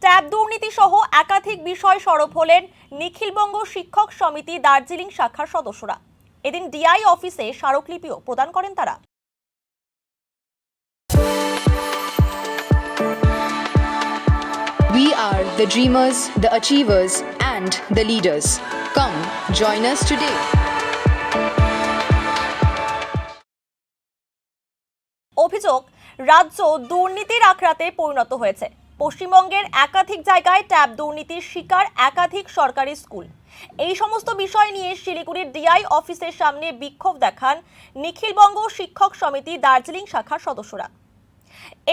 Tab দুর্নীতি সহ একাধিক বিষয় সরব হলেন নিখিলবঙ্গ শিক্ষক সমিতি দার্জিলিং শাখার সদস্যরা। এদিন ডিআই অফিসে স্মারকলিপিও প্রদান করেন তারা। We are the dreamers, the achievers, and the leaders. Come, join us today. অভিযোগ, রাজ্য দুর্নীতির আখড়াতে পরিণত হয়েছে। পশ্চিমবঙ্গের একাধিক জায়গায় ট্যাব দুর্নীতির শিকার একাধিক সরকারি স্কুল। এই সমস্ত বিষয় নিয়ে শিলিগুড়ির ডিআই অফিসের সামনে বিক্ষোভ দেখান নিখিলবঙ্গ শিক্ষক সমিতি দার্জিলিং শাখার সদস্যরা।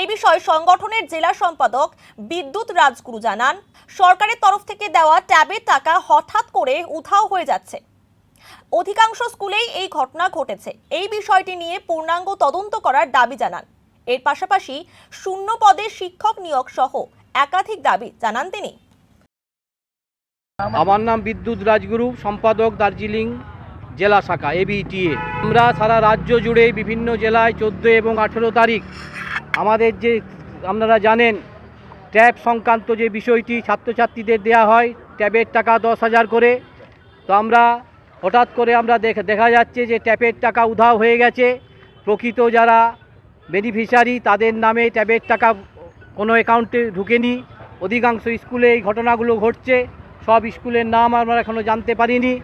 এই বিষয়ে সংগঠনের জেলা সম্পাদক বিদ্যুৎ রাজগুরু জানান, সরকারের তরফ থেকে দেওয়া ট্যাবের টাকা হঠাৎ করে উধাও হয়ে যাচ্ছে। অধিকাংশ স্কুলেই এই ঘটনা ঘটেছে। এই বিষয়টি নিয়ে পূর্ণাঙ্গ তদন্ত করার দাবি জানান। এর পাশাপাশি শূন্য পদে শিক্ষক নিয়োগ সহ একাধিক দাবি জানান তিনি। আমার নাম বিদ্যুৎ রাজগুরু, সম্পাদক দার্জিলিং জেলা শাখা ABTA। আমরা সারা রাজ্য জুড়ে বিভিন্ন জেলায় 14 এবং 18 তারিখ আমাদের যে আপনারা জানেন ট্যাব সংক্রান্ত যে বিষয়টি ছাত্রছাত্রীদের দেয়া হয় ট্যাবের টাকা 10,000 করে। তো আমরা হঠাৎ করে আমরা দেখা যাচ্ছে যে ট্যাবের টাকা উধাও হয়ে গেছে। প্রকৃত যারা বেনিফিশিয়ারি তাদের নামে ট্যাবের টাকা কোনো অ্যাকাউন্টে ঢুকেনি। অধিকাংশ স্কুলে এই ঘটনাগুলো ঘটছে। সব স্কুলের নাম আমরা এখনও জানতে পারিনি।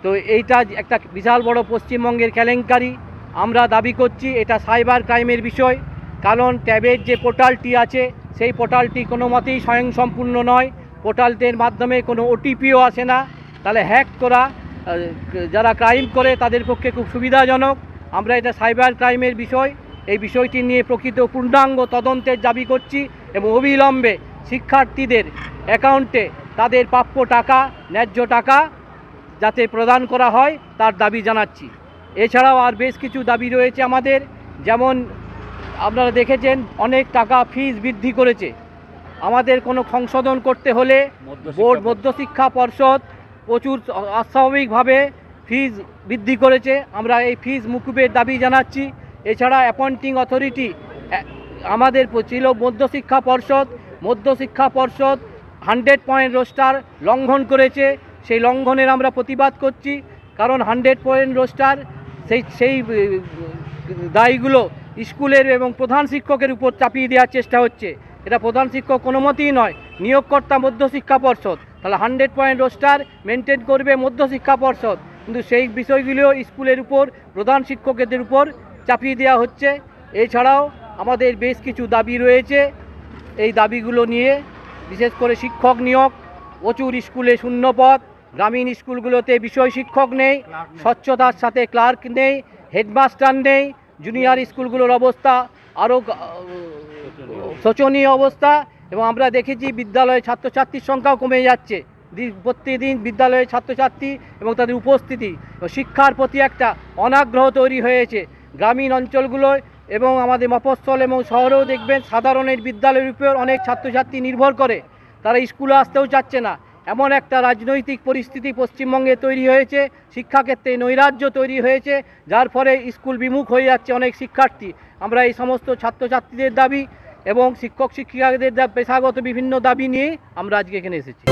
তো এইটা একটা বিশাল বড় পশ্চিমবঙ্গের কেলেঙ্কারি। আমরা দাবি করছি এটা সাইবার ক্রাইমের বিষয়। কারণ ট্যাবের যে পোর্টালটি আছে সেই পোর্টালটি কোনো মতেই স্বয়ংসম্পূর্ণ নয়। পোর্টালটির মাধ্যমে কোনো OTPও আসে না। তাহলে হ্যাক করা যারা ক্রাইম করে তাদের পক্ষে খুব সুবিধাজনক। আমরা এটা সাইবার ক্রাইমের বিষয়। এই বিষয়টি নিয়ে প্রকৃত পূর্ণাঙ্গ তদন্তের দাবি করছি এবং অবিলম্বে শিক্ষার্থীদের অ্যাকাউন্টে তাদের প্রাপ্য টাকা, ন্যায্য টাকা যাতে প্রদান করা হয় তার দাবি জানাচ্ছি। এছাড়াও আর বেশ কিছু দাবি রয়েছে আমাদের, যেমন আপনারা দেখেছেন অনেক টাকা ফিস বৃদ্ধি করেছে। আমাদের কোনো সংশোধন করতে হলে বোর্ড মধ্যশিক্ষা পর্ষদ প্রচুর অস্বাভাবিকভাবে ফিস বৃদ্ধি করেছে। আমরা এই ফিস মুকুবের দাবি জানাচ্ছি। এছাড়া অ্যাপয়েন্টিং অথরিটি আমাদের ছিল মধ্যশিক্ষা পর্ষদ 100 পয়েন্ট রোস্টার লঙ্ঘন করেছে। সেই লঙ্ঘনের আমরা প্রতিবাদ করছি। কারণ 100 পয়েন্ট রোস্টার সেই দায়গুলো স্কুলের এবং প্রধান শিক্ষকের উপর চাপিয়ে দেওয়ার চেষ্টা হচ্ছে। এটা প্রধান শিক্ষক কোনো মতেই নয়, নিয়োগকর্তা মধ্যশিক্ষা পর্ষদ। তাহলে 100 পয়েন্ট রোস্টার মেনটেন করবে মধ্যশিক্ষা পর্ষদ, কিন্তু সেই বিষয়গুলিও স্কুলের উপর প্রধান শিক্ষকদের উপর চাপিয়ে দেওয়া হচ্ছে। এছাড়াও আমাদের বেশ কিছু দাবি রয়েছে। এই দাবিগুলো নিয়ে বিশেষ করে শিক্ষক নিয়োগ, প্রচুর স্কুলে শূন্য পদ, গ্রামীণ স্কুলগুলোতে বিষয় শিক্ষক নেই, স্বচ্ছতার সাথে ক্লার্ক নেই, হেডমাস্টার নেই, জুনিয়র স্কুলগুলোর অবস্থা আরও শোচনীয় অবস্থা। এবং আমরা দেখেছি বিদ্যালয়ে ছাত্রছাত্রীর সংখ্যাও কমে যাচ্ছে। প্রতিদিন বিদ্যালয়ে ছাত্রছাত্রী এবং তাদের উপস্থিতি শিক্ষার প্রতি একটা অনাগ্রহ তৈরি হয়েছে গ্রামীণ অঞ্চলগুলোয়। এবং আমাদের মফস্বল এবং শহরেও দেখবেন সাধারণের বিদ্যালয়ের উপর অনেক ছাত্রছাত্রী নির্ভর করে, তারা স্কুলে আসতেও চাচ্ছে না। এমন একটা রাজনৈতিক পরিস্থিতি পশ্চিমবঙ্গে তৈরি হয়েছে, শিক্ষাক্ষেত্রে নৈরাজ্য তৈরি হয়েছে, যার ফলে স্কুল বিমুখ হয়ে যাচ্ছে অনেক শিক্ষার্থী। আমরা এই সমস্ত ছাত্রছাত্রীদের দাবি এবং শিক্ষক শিক্ষিকাদের পেশাগত বিভিন্ন দাবি নিয়ে আমরা আজকে এখানে এসেছি।